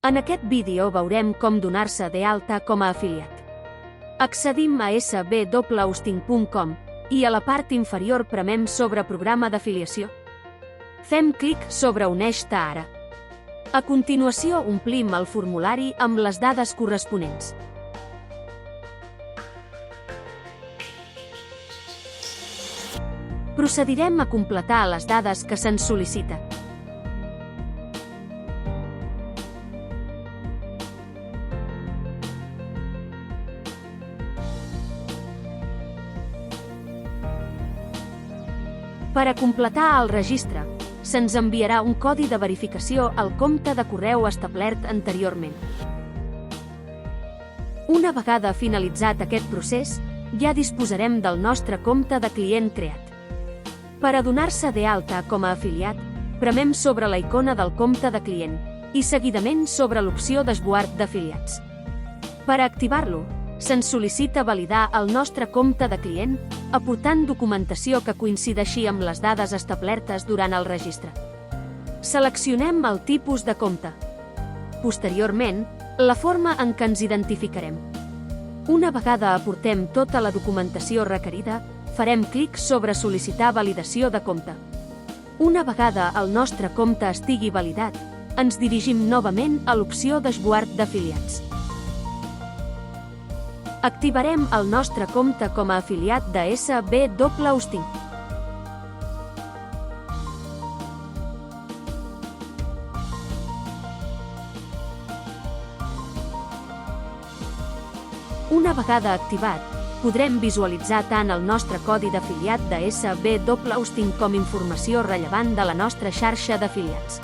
En aquest vídeo veurem com donar-se d'alta com a afiliat. Accedim a sbwhosting.com i a la part inferior premem sobre Programa d'afiliació. Fem clic sobre Uneix-te ara. A continuació omplim el formulari amb les dades corresponents. Procedirem a completar les dades que se'ns sol·licita. Per a completar el registre, se'ns enviarà un codi de verificació al compte de correu establert anteriorment. Una vegada finalitzat aquest procés, ja disposarem del nostre compte de client creat. Per a donar-se d'alta com a afiliat, premem sobre la icona del compte de client i seguidament sobre l'opció d'esguard d'afiliats. Per a activar-lo, se'ns sol·licita validar el nostre compte de client aportant documentació que coincideixi amb les dades establertes durant el registre. Seleccionem el tipus de compte. Posteriorment, la forma en què ens identificarem. Una vegada aportem tota la documentació requerida, farem clic sobre Sol·licitar validació de compte. Una vegada el nostre compte estigui validat, ens dirigim novament a l'opció d'esguard d'afiliats. Activarem el nostre compte com a afiliat de SBWhosting. Una vegada activat, podrem visualitzar tant el nostre codi d'afiliat de SBWhosting com informació rellevant de la nostra xarxa d'afiliats.